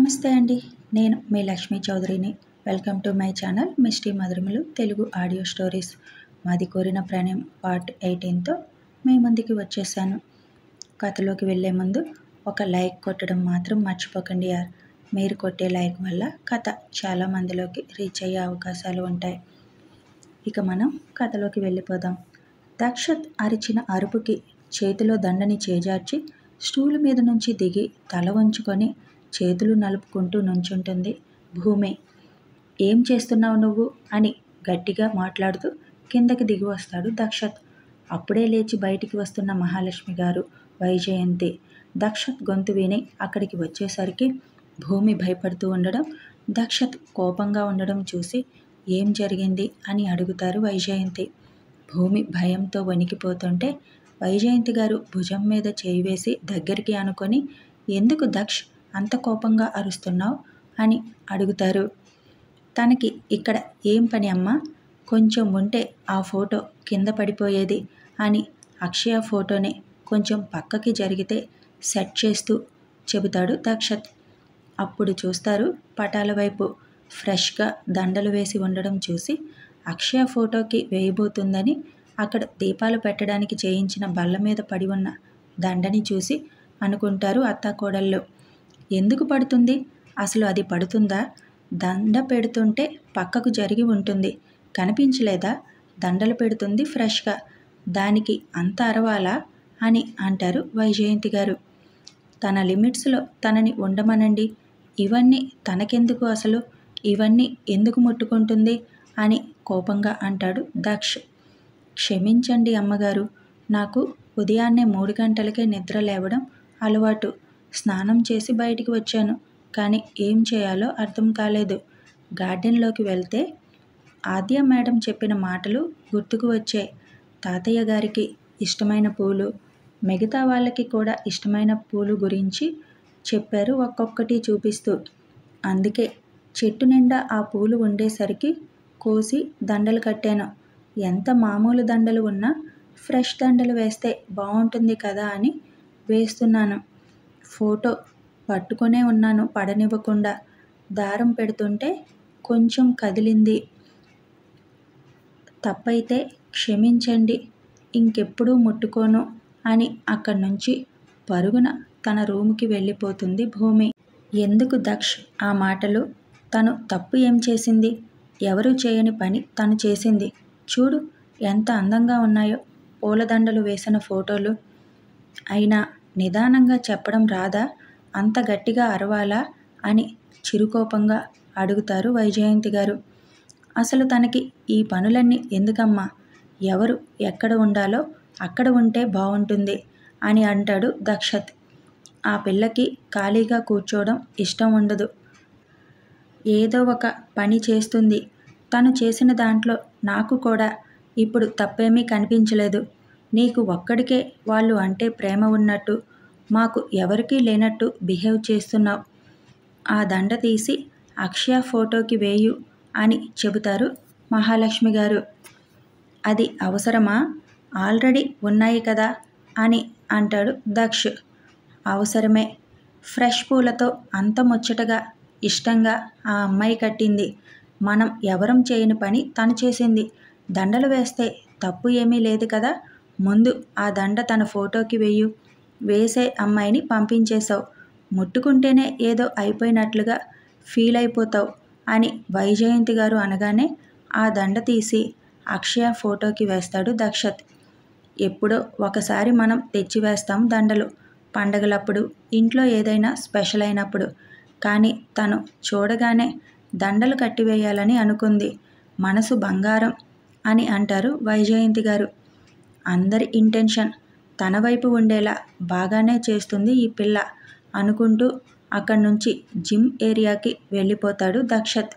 నమస్తే అండి. నేను మీ లక్ష్మీ చౌదరిని. Welcome to my channel misty మధురిమలు తెలుగు ఆడియో స్టోరీస్. మాది కోరిన ప్రణయం పార్ట్ 18తో మీ ముందుకి వచ్చేసాను. కథలోకి వెళ్ళే ముందు ఒక లైక్ కొట్టడం మాత్రం మర్చిపోకండి యార్. మీరు కొట్టే లైక్ వల్ల కథ చాలా మందిలోకి రీచ్ అయ్యే అవకాశాలు ఉంటాయి. ఇక మనం కథలోకి వెళ్ళిపోదాం. దక్షత్ అరిచిన అరుపుకి చేతిలో దండని చేజార్చి స్టూలు మీద నుంచి దిగి తల వంచుకొని చేతులు నలుపుకుంటూ నుంచుంటుంది భూమి. ఏం చేస్తున్నావు నువ్వు అని గట్టిగా మాట్లాడుతూ కిందకి దిగి వస్తాడు దక్షత్. అప్పుడే లేచి బయటికి వస్తున్న మహాలక్ష్మి గారు, వైజయంతి దక్షత్ గొంతు విని అక్కడికి వచ్చేసరికి భూమి భయపడుతూ ఉండడం, దక్షత్ కోపంగా ఉండడం చూసి ఏం జరిగింది అని అడుగుతారు వైజయంతి. భూమి భయంతో వణికిపోతుంటే వైజయంతి గారు భుజం మీద చేయి వేసి దగ్గరికి అనుకొని, ఎందుకు దక్ష్ అంత కోపంగా అరుస్తున్నావు అని అడుగుతారు. తనకి ఇక్కడ ఏం పని అమ్మా, కొంచెం ఉంటే ఆ ఫోటో కింద పడిపోయేది అని అక్షయ ఫోటోని కొంచెం పక్కకి జరిగితే సెట్ చేస్తూ చెబుతాడు దక్షత్. అప్పుడు చూస్తారు పటాల వైపు ఫ్రెష్గా దండలు వేసి ఉండడం చూసి అక్షయ ఫోటోకి వేయబోతుందని అక్కడ దీపాలు పెట్టడానికి చేయించిన బల్ల మీద పడి ఉన్న దండని చూసి అనుకుంటారు అత్తాకోడళ్ళు. ఎందుకు పడుతుంది, అసలు అది పడుతుందా? దండ పెడుతుంటే పక్కకు జరిగి ఉంటుంది, కనిపించలేదా? దండలు పెడుతుంది ఫ్రెష్గా, దానికి అంత అరవాలా అని అంటారు వైజయంతి గారు. తన లిమిట్స్లో తనని ఉండమనండి, ఇవన్నీ తనకెందుకు, అసలు ఇవన్నీ ఎందుకు ముట్టుకుంటుంది అని కోపంగా అంటాడు దక్ష్. క్షమించండి అమ్మగారు, నాకు ఉదయాన్నే 3 గంటలకే నిద్ర లేవడం అలవాటు. స్నానం చేసి బయటికి వచ్చాను, కానీ ఏం చేయాలో అర్థం కాలేదు. గార్డెన్లోకి వెళ్తే ఆద్య మేడం చెప్పిన మాటలు గుర్తుకు వచ్చాయి. తాతయ్య గారికి ఇష్టమైన పూలు, మిగతా వాళ్ళకి కూడా ఇష్టమైన పూలు గురించి చెప్పారు ఒక్కొక్కటి చూపిస్తూ. అందుకే చెట్టు నిండా ఆ పూలు ఉండేసరికి కోసి దండలు కట్టాను. ఎంత మామూలు దండలు ఉన్నా ఫ్రెష్ దండలు వేస్తే బాగుంటుంది కదా అని వేస్తున్నాను. ఫోటో పట్టుకునే ఉన్నాను పడనివ్వకుండా, దారం పెడుతుంటే కొంచెం కదిలింది. తప్పైతే క్షమించండి, ఇంకెప్పుడూ ముట్టుకోను అని అక్కడి నుంచి పరుగున తన రూముకి వెళ్ళిపోతుంది భూమి. ఎందుకు దక్ష్ ఆ మాటలు? తను తప్పు ఏం చేసింది? ఎవరూ చేయని పని తను చేసింది. చూడు ఎంత అందంగా ఉన్నాయో పూలదండలు వేసిన ఫోటోలు. అయినా నిదానంగా చెప్పడం రాదా? అంత గట్టిగా అరవాలా అని చిరుకోపంగా అడుగుతారు వైజయంతి గారు. అసలు తనకి ఈ పనులన్నీ ఎందుకమ్మా? ఎవరు ఎక్కడ ఉండాలో అక్కడ ఉంటే బాగుంటుంది అని అంటాడు దక్షత్. ఆ పిల్లకి ఖాళీగా కూర్చోవడం ఇష్టం ఉండదు, ఏదో ఒక పని చేస్తుంది. తను చేసిన దాంట్లో నాకు కూడా ఇప్పుడు తప్పేమీ కనిపించలేదు. నీకు ఒక్కడికే వాళ్ళు అంటే ప్రేమ ఉన్నట్టు, మాకు ఎవరికీ లేనట్టు బిహేవ్ చేస్తున్నావు. ఆ దండ తీసి అక్షయ ఫోటోకి వేయు అని చెబుతారు మహాలక్ష్మి గారు. అది అవసరమా? ఆల్రెడీ ఉన్నాయి కదా అని అంటాడు దక్ష్. అవసరమే. ఫ్రెష్ పూలతో అంత ముచ్చటగా ఇష్టంగా ఆ అమ్మాయి కట్టింది. మనం ఎవరం చేయని పని తను చేసింది. దండలు వేస్తే తప్పు ఏమీ లేదు కదా. ముందు ఆ దండ తన ఫోటోకి వేయు. వేసే అమ్మాయిని పంపించేశావు. ముట్టుకుంటేనే ఏదో అయిపోయినట్లుగా ఫీల్ అయిపోతావు అని వైజయంతి గారు అనగానే ఆ దండ తీసి అక్షయ ఫోటోకి వేస్తాడు దక్షత్. ఎప్పుడో ఒకసారి మనం తెచ్చి వేస్తాం దండలు, పండగలప్పుడు, ఇంట్లో ఏదైనా స్పెషల్ అయినప్పుడు. కానీ తను చూడగానే దండలు కట్టివేయాలని అనుకుంది. మనసు బంగారం అని అంటారు వైజయంతి గారు. అందరి ఇంటెన్షన్ తన వైపు ఉండేలా బాగానే చేస్తుంది ఈ పిల్ల అనుకుంటూ అక్కడి నుంచి జిమ్ ఏరియాకి వెళ్ళిపోతాడు దక్షత్.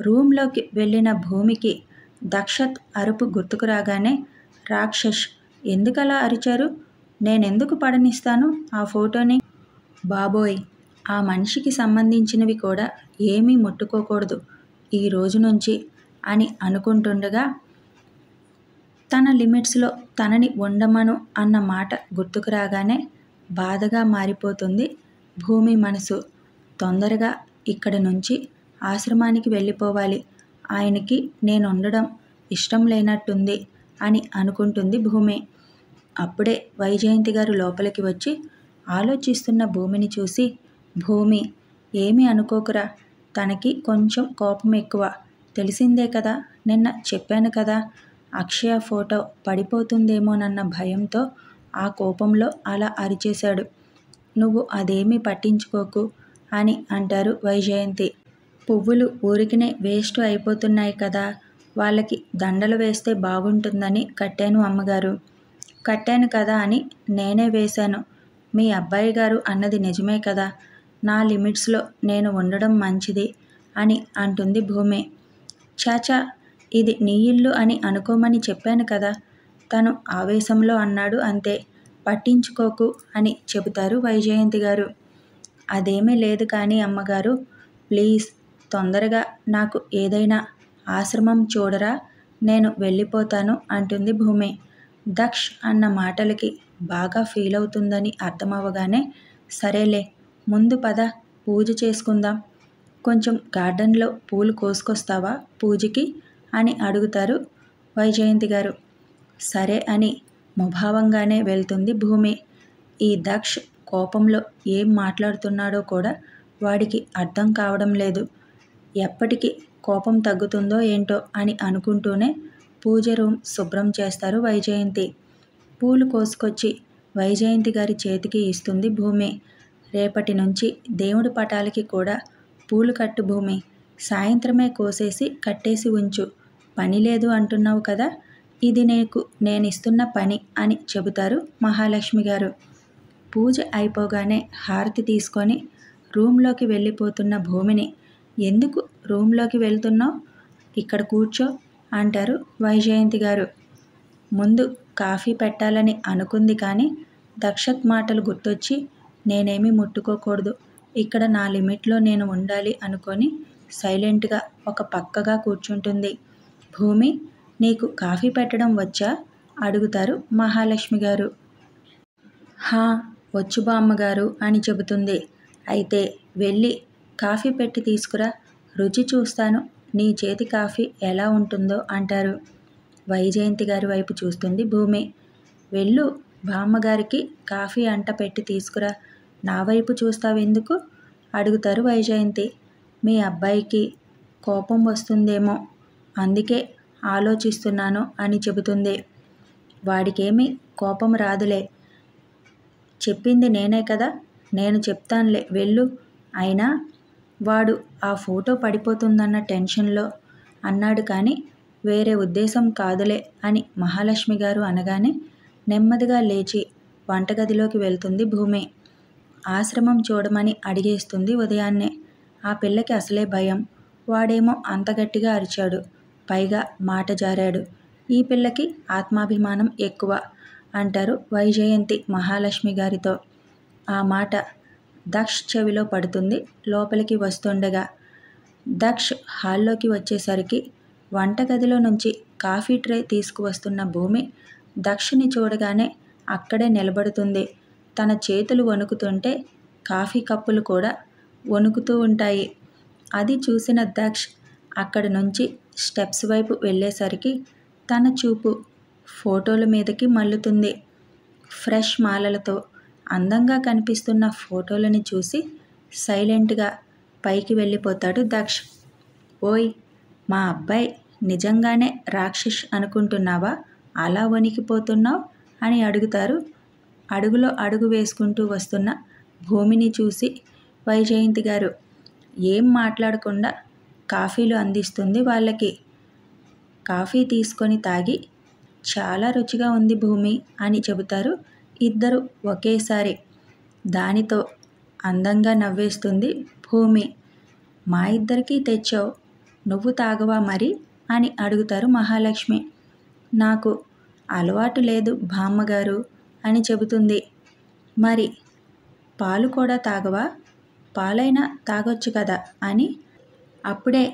రూమ్లోకి వెళ్ళిన భూమికి దక్షత్ అరుపు గుర్తుకు రాగానే, రాక్షస్ ఎందుకలా అరిచారు? నేనెందుకు పడనిస్తాను ఆ ఫోటోని? బాబోయ్, ఆ మనిషికి సంబంధించినవి కూడా ఏమీ ముట్టుకోకూడదు ఈ రోజు నుంచి అని అనుకుంటుండగా, తన లిమిట్స్లో తనని ఉండమను అన్న మాట గుర్తుకు రాగానే బాధగా మారిపోతుంది భూమి మనసు. తొందరగా ఇక్కడి నుంచి ఆశ్రమానికి వెళ్ళిపోవాలి. ఆయనకి నేను ఉండడం ఇష్టం లేనట్టుంది అని అనుకుంటుంది భూమి. అప్పుడే వైజయంతి గారు లోపలికి వచ్చి ఆలోచిస్తున్న భూమిని చూసి, భూమి, ఏమీ అనుకోకురా, తనకి కొంచెం కోపం ఎక్కువ. తెలిసిందే కదా, నిన్న చెప్పాను కదా, అక్షయ ఫోటో పడిపోతుందేమోనన్న భయంతో ఆ కోపంలో అలా అరిచేశాడు. నువ్వు అదేమీ పట్టించుకోకు అని అంటారు వైజయంతి. పువ్వులు ఊరికినే వేస్ట్ అయిపోతున్నాయి కదా, వాళ్ళకి దండలు వేస్తే బాగుంటుందని కట్టాను అమ్మగారు. కట్టాను కదా అని నేనే వేశాను. మీ అబ్బాయి గారు అన్నది నిజమే కదా, నా లిమిట్స్లో నేను ఉండడం మంచిది అని అంటుంది భూమి. చాచా, ఇది నీ ఇల్లు అని అనుకోమని చెప్పాను కదా, తను ఆవేశంలో అన్నాడు అంతే, పట్టించుకోకు అని చెబుతారు వైజయంతి గారు. అదేమీ లేదు కానీ అమ్మగారు, ప్లీజ్ తొందరగా నాకు ఏదైనా ఆశ్రమం చూడరా, నేను వెళ్ళిపోతాను అంటుంది భూమి. దక్ష్ అన్న మాటలకి బాగా ఫీల్ అవుతుందని అర్థమవగానే, సరేలే, ముందు పద, పూజ చేసుకుందాం. కొంచెం గార్డెన్లో పూలు కోసుకొస్తావా పూజకి అని అడుగుతారు వైజయంతి గారు. సరే అని ముభావంగానే వెళ్తుంది భూమి. ఈ దక్ష్ కోపంలో ఏం మాట్లాడుతున్నాడో కూడా వాడికి అర్థం కావడం లేదు. ఎప్పటికి కోపం తగ్గుతుందో ఏంటో అని అనుకుంటూనే పూజ రూమ్ శుభ్రం చేస్తారు వైజయంతి. పూలు కోసుకొచ్చి వైజయంతి గారి చేతికి ఇస్తుంది భూమి. రేపటి నుంచి దేవుడి పటాలకి కూడా పూలు కట్టు భూమి, సాయంత్రమే కోసేసి కట్టేసి ఉంచు, పని లేదు అంటున్నావు కదా, ఇది నేనిస్తున్న పని అని చెబుతారు మహాలక్ష్మి గారు. పూజ అయిపోగానే హారతి తీసుకొని రూమ్లోకి వెళ్ళిపోతున్న భూమిని, ఎందుకు రూమ్లోకి వెళ్తున్నావు, ఇక్కడ కూర్చో అంటారు వైజయంతి గారు. ముందు కాఫీ పెట్టాలని అనుకుంది కానీ దక్షత్ మాటలు గుర్తొచ్చి, నేనేమీ ముట్టుకోకూడదు, ఇక్కడ నా లిమిట్లో నేను ఉండాలి అనుకొని సైలెంట్గా ఒక పక్కగా కూర్చుంటుంది. భూమి, నీకు కాఫీ పెట్టడం వచ్చా అడుగుతారు మహాలక్ష్మి గారు. హా, వచ్చు బామ్మగారు అని చెబుతుంది. అయితే వెళ్ళి కాఫీ పెట్టి తీసుకురా, రుచి చూస్తాను నీ చేతి కాఫీ ఎలా ఉంటుందో అంటారు. వైజయంతి గారి వైపు చూస్తుంది భూమి. వెళ్ళు, బామ్మగారికి కాఫీ అంట పెట్టి తీసుకురా, నా వైపు చూస్తావెందుకు అడుగుతారు వైజయంతి. మీ అబ్బాయికి కోపం వస్తుందేమో, అందుకే ఆలోచిస్తున్నాను అని చెబుతుంది. వాడికేమీ కోపం రాదులే, చెప్పింది నేనే కదా, నేను చెప్తానులే, వెళ్ళు. అయినా వాడు ఆ ఫోటో పడిపోతుందన్న టెన్షన్లో అన్నాడు కానీ వేరే ఉద్దేశం కాదులే అని మహాలక్ష్మి గారు అనగానే నెమ్మదిగా లేచి వంటగదిలోకి వెళ్తుంది భూమి. ఆశ్రమం చూడమని అడిగేస్తుంది ఉదయాన్నే. ఆ పిల్లకి అసలే భయం, వాడేమో అంత గట్టిగా అరిచాడు, పైగా మాట జారాడు. ఈ పిల్లకి ఆత్మాభిమానం ఎక్కువ అంటారు వైజయంతి మహాలక్ష్మి గారితో. ఆ మాట దక్ష్ చెవిలో పడుతుంది. లోపలికి వస్తుండగా దక్ష్ హాల్లోకి వచ్చేసరికి వంటగదిలో నుంచి కాఫీ ట్రే తీసుకువస్తున్న భూమి దక్షని చూడగానే అక్కడే నిలబడుతుంది. తన చేతులు వణుకుతుంటే కాఫీ కప్పులు కూడా వణుకుతూ ఉంటాయి. అది చూసిన దక్ష్ అక్కడి నుంచి స్టెప్స్ వైపు వెళ్ళేసరికి తన చూపు ఫోటోల మీదకి మల్లుతుంది. ఫ్రెష్ మాలలతో అందంగా కనిపిస్తున్న ఫోటోలని చూసి సైలెంట్గా పైకి వెళ్ళిపోతాడు దక్ష్. ఓయ్, మా అబ్బాయి నిజంగానే రాక్షస్ అనుకుంటున్నావా, అలా వణికిపోతున్నావు అని అడుగుతారు. అడుగులో అడుగు వేసుకుంటూ వస్తున్న భూమిని చూసి వైజయంతి గారు ఏం మాట్లాడకుండా కాఫీలు అందిస్తుంది వాళ్ళకి. కాఫీ తీసుకొని తాగి, చాలా రుచిగా ఉంది భూమి అని చెబుతారు ఇద్దరు ఒకేసారి. దానితో అందంగా నవ్వేస్తుంది భూమి. మా ఇద్దరికీ తెచ్చావు, నువ్వు తాగవా మరి అని అడుగుతారు మహాలక్ష్మి. నాకు అలవాటు లేదు బామ్మగారు అని చెబుతుంది. మరి పాలు కూడా తాగవా, పాలైనా తాగొచ్చు కదా అని. అప్పుడే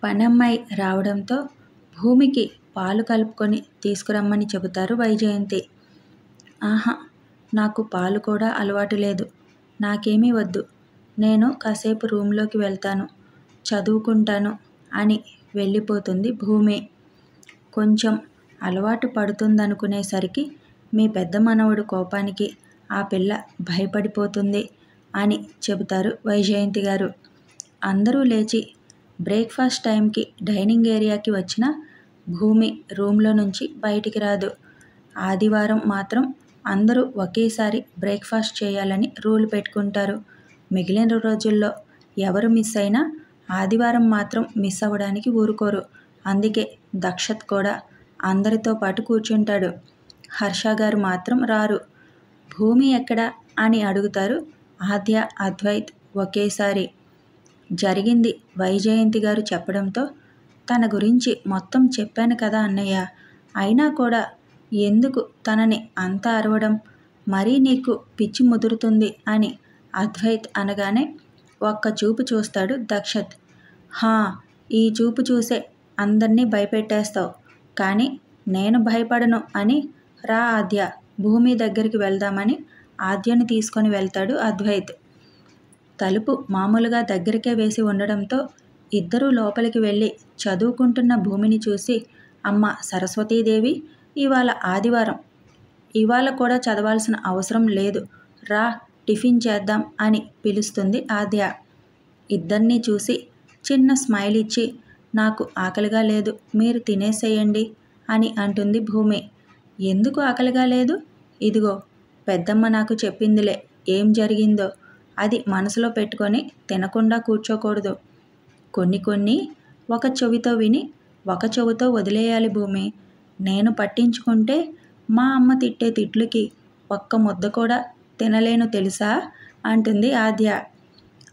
పనమ్మాయి రావడంతో భూమికి పాలు కలుపుకొని తీసుకురమ్మని చెబుతారు వైజయంతి. ఆహా, నాకు పాలు కూడా అలవాటు లేదు, నాకేమీ వద్దు, నేను కాసేపు రూమ్లోకి వెళ్తాను, చదువుకుంటాను అని వెళ్ళిపోతుంది భూమి. కొంచెం అలవాటు పడుతుందనుకునేసరికి మీ పెద్ద మనవడు కోపానికి ఆ పిల్ల భయపడిపోతుంది అని చెబుతారు వైజయంతి గారు. అందరూ లేచి బ్రేక్ఫాస్ట్ టైంకి డైనింగ్ ఏరియాకి వచ్చిన భూమి రూమ్లో నుంచి బయటికి రాదు. ఆదివారం మాత్రం అందరూ ఒకేసారి బ్రేక్ఫాస్ట్ చేయాలని రూల్ పెట్టుకుంటారు. మిగిలిన రోజుల్లో ఎవరు మిస్ అయినా ఆదివారం మాత్రం మిస్ అవ్వడానికి ఊరుకోరు. అందుకే దక్షత్ కూడా అందరితో పాటు కూర్చుంటాడు. హర్ష గారు మాత్రం రారు. భూమి ఎక్కడా అని అడుగుతారు ఆద్య, అద్వైత్ ఒకేసారి. జరిగింది వైజయంతి గారు చెప్పడంతో తన గురించి మొత్తం చెప్పాను కదా అన్నయ్య, అయినా కూడా ఎందుకు తనని అంత అరవడం, మరీ నీకు పిచ్చి ముదురుతుంది అని అద్వైత్ అనగానే ఒక్క చూపు చూస్తాడు దక్షత్. హా, ఈ చూపు చూసే అందరినీ భయపెట్టేస్తావు, కానీ నేను భయపడను అని రా ఆద్య, భూమి దగ్గరికి వెళ్దామని ఆద్యని తీసుకొని వెళ్తాడు అద్వైత్. తలుపు మామూలుగా దగ్గరికే వేసి ఉండడంతో ఇద్దరూ లోపలికి వెళ్ళి చదువుకుంటున్న భూమిని చూసి, అమ్మ సరస్వతీదేవి, ఇవాళ ఆదివారం, ఇవాళ కూడా చదవాల్సిన అవసరం లేదు, రా టిఫిన్ చేద్దాం అని పిలుస్తుంది ఆద్య. ఇద్దరినీ చూసి చిన్న స్మైల్ ఇచ్చి, నాకు ఆకలిగా లేదు, మీరు తినేసేయండి అని అంటుంది భూమి. ఎందుకు ఆకలిగా లేదు? ఇదిగో పెద్దమ్మ నాకు చెప్పిందిలే ఏం జరిగిందో, అది మనసులో పెట్టుకొని తినకుండా కూర్చోకూడదు. కొన్ని ఒక చెవితో విని ఒక చెవితో వదిలేయాలి భూమి. నేను పట్టించుకుంటే మా అమ్మ తిట్టే తిట్లుకి ఒక్క ముద్ద కూడా తినలేను తెలుసా అంటుంది ఆద్య.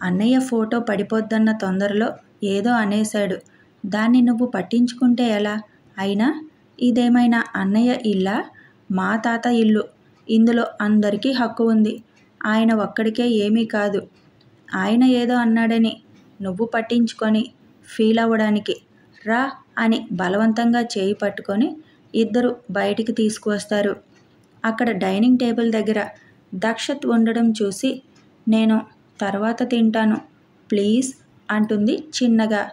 అన్నయ్య ఫోటో పడిపోద్దన్న తొందరలో ఏదో అనేశాడు, దాన్ని నువ్వు పట్టించుకుంటే ఎలా? అయినా ఇదేమైనా అన్నయ్య ఇల్లా? మా తాత ఇల్లు, ఇందులో అందరికీ హక్కు ఉంది, ఆయన ఒక్కడికే ఏమీ కాదు. ఆయన ఏదో అన్నాడని నువ్వు పట్టించుకొని ఫీల్ అవ్వడానికి రా అని బలవంతంగా చేయి పట్టుకొని ఇద్దరు బయటికి తీసుకువస్తారు. అక్కడ డైనింగ్ టేబుల్ దగ్గర దక్షత్ ఉండడం చూసి, నేను తర్వాత తింటాను ప్లీజ్ అంటుంది చిన్నగా.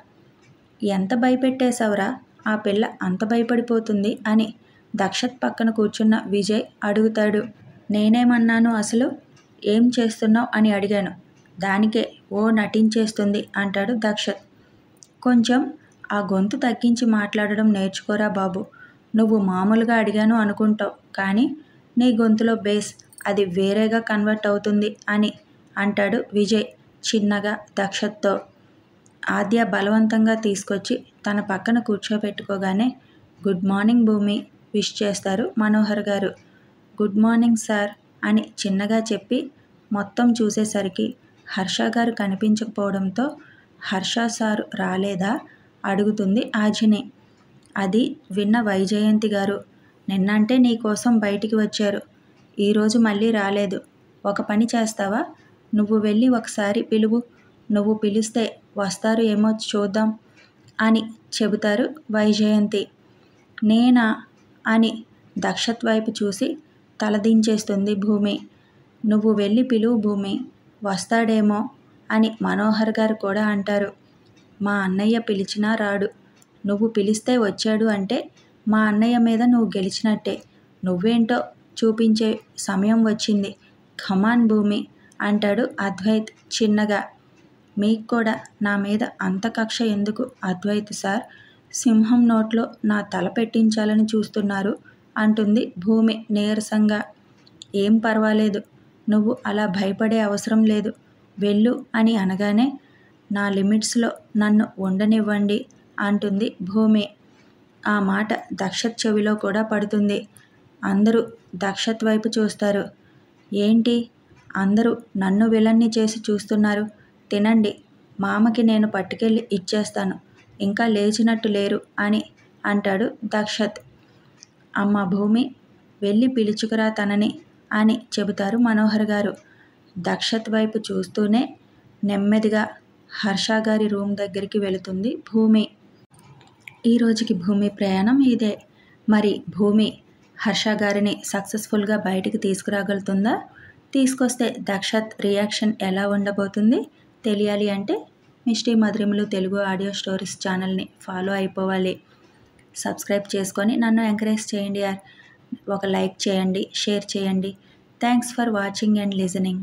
ఎంత భయపెట్టేశావురా, ఆ పిల్ల అంత భయపడిపోతుంది అని దక్షత్ పక్కన కూర్చున్న విజయ్ అడుగుతాడు. నేనేమన్నాను అసలు? ఏం చేస్తున్నావు అని అడిగాను, దానికే ఓ నటించేస్తుంది అంటాడు దక్షత్. కొంచెం ఆ గొంతు తగ్గించి మాట్లాడడం నేర్చుకోరా బాబు, నువ్వు మామూలుగా అడిగాను అనుకుంటావు, కానీ నీ గొంతులో బేస్ అది వేరేగా కన్వర్ట్ అవుతుంది అని అంటాడు విజయ్ చిన్నగా దక్షత్తో. ఆద్య బలవంతంగా తీసుకొచ్చి తన పక్కన కూర్చోబెట్టుకోగానే గుడ్ మార్నింగ్ భూమి విష్ చేస్తారు మనోహర్ గారు. గుడ్ మార్నింగ్ సార్ అని చిన్నగా చెప్పి మొత్తం చూసేసరికి హర్ష గారు కనిపించకపోవడంతో హర్ష సార్ రాలేదా అడుగుతుంది ఆజిని. అది విన్న వైజయంతి గారు, నిన్నంటే నీకోసం బయటికి వచ్చారు, ఈరోజు మళ్ళీ రాలేదు. ఒక పని చేస్తావా, నువ్వు వెళ్ళి ఒకసారి పిలువు, నువ్వు పిలిస్తే వస్తారు ఏమో చూద్దాం అని చెబుతారు వైజయంతి. నేనా అని దక్షత్ వైపు చూసి తలదించేస్తుంది భూమి. నువ్వు వెళ్ళి పిలువు భూమి, వస్తాడేమో అని మనోహర్ గారు కూడా అంటారు. మా అన్నయ్య పిలిచినా రాడు, నువ్వు పిలిస్తే వచ్చాడు అంటే మా అన్నయ్య మీద నువ్వు గెలిచినట్టే, నువ్వేంటో చూపించే సమయం వచ్చింది, ఖమాన్ భూమి అంటాడు అద్వైత్ చిన్నగా. మీకు కూడా నా మీద అంత కక్ష ఎందుకు అద్వైత్ సార్, సింహం నోట్లో నా తల పెట్టించాలని చూస్తున్నారు అంటుంది భూమి నీరసంగా. ఏం పర్వాలేదు, నువ్వు అలా భయపడే అవసరం లేదు, వెళ్ళు అని అనగానే నా లిమిట్స్లో నన్ను ఉండనివ్వండి అంటుంది భూమి. ఆ మాట దక్షత్ చెవిలో కూడా పడుతుంది. అందరూ దక్షత్ వైపు చూస్తారు. ఏంటి అందరూ నన్ను విలన్ని చేసి చూస్తున్నారు, తినండి, మామకి నేను పట్టుకెళ్ళి ఇచ్చేస్తాను, ఇంకా లేచినట్టు లేరు అని అంటాడు దక్షత్. అమ్మ భూమి, వెళ్ళి పిలుచుకురా తనని అని చెబుతారు మనోహర్ గారు. దక్షత్ వైపు చూస్తూనే నెమ్మదిగా హర్ష గారి రూమ్ దగ్గరికి వెళుతుంది భూమి. ఈరోజుకి భూమి ప్రయాణం ఇదే. మరి భూమి హర్ష గారిని సక్సెస్ఫుల్గా బయటికి తీసుకురాగలుగుతుందా? తీసుకొస్తే దక్షత్ రియాక్షన్ ఎలా ఉండబోతుంది? తెలియాలి అంటే మిస్టీ మధురిమలు తెలుగు ఆడియో స్టోరీస్ ఛానల్ని ఫాలో అయిపోవాలి. సబ్స్క్రైబ్ చేసుకొని నన్ను ఎంకరేజ్ చేయండి యార్. ఒక లైక్ చేయండి, షేర్ చేయండి. Thanks for watching and listening.